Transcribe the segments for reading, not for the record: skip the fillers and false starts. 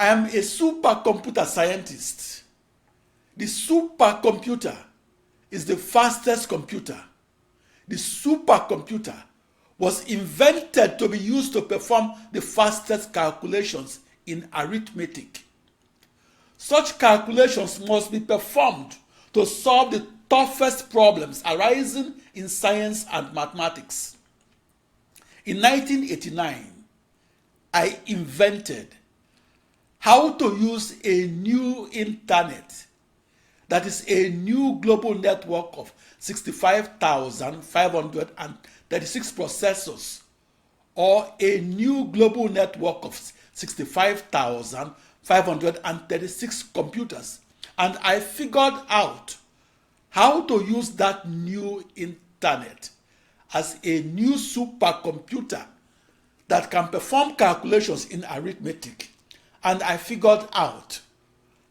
I am a supercomputer scientist. The supercomputer is the fastest computer. The supercomputer was invented to be used to perform the fastest calculations in arithmetic. Such calculations must be performed to solve the toughest problems arising in science and mathematics. In 1989, I invented how to use a new internet, that is a new global network of 65,536 processors, or a new global network of 65,536 computers. And I figured out how to use that new internet as a new supercomputer that can perform calculations in arithmetic. And I figured out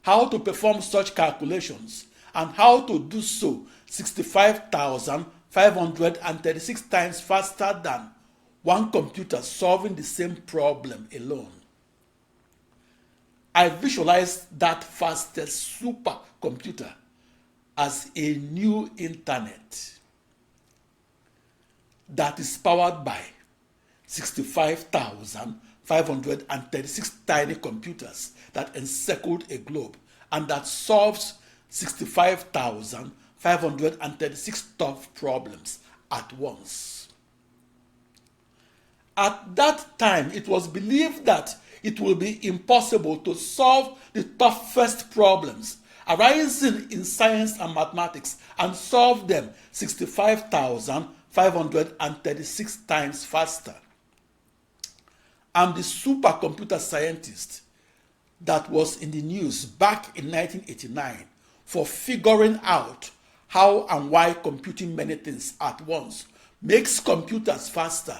how to perform such calculations and how to do so 65,536 times faster than one computer solving the same problem alone. I visualized that fastest supercomputer as a new internet that is powered by 65,536 tiny computers that encircled a globe and that solves 65,536 tough problems at once. At that time, it was believed that it will be impossible to solve the toughest problems arising in science and mathematics and solve them 65,536 times faster. I'm the supercomputer scientist that was in the news back in 1989 for figuring out how and why computing many things at once makes computers faster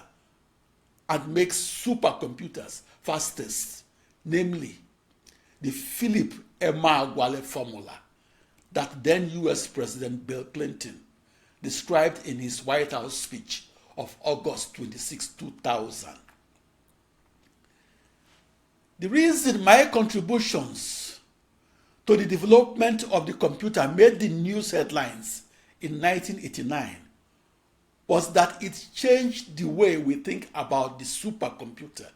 and makes supercomputers fastest, namely the Philip Emeagwali formula that then US President Bill Clinton described in his White House speech of August 26, 2000. The reason my contributions to the development of the computer made the news headlines in 1989 was that it changed the way we think about the supercomputer.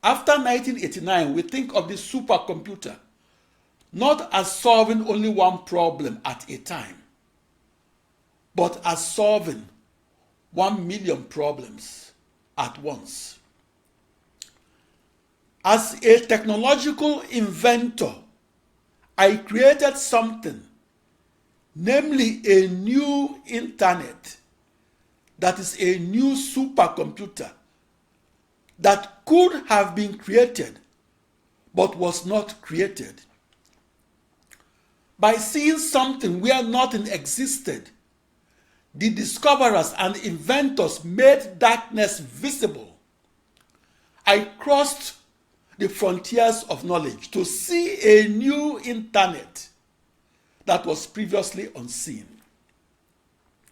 After 1989, we think of the supercomputer not as solving only one problem at a time, but as solving 1 million problems at once. As a technological inventor, I created something, namely a new internet that is a new supercomputer that could have been created but was not created. By seeing something where nothing existed, the discoverers and inventors made darkness visible. I crossed the frontiers of knowledge to see a new internet that was previously unseen.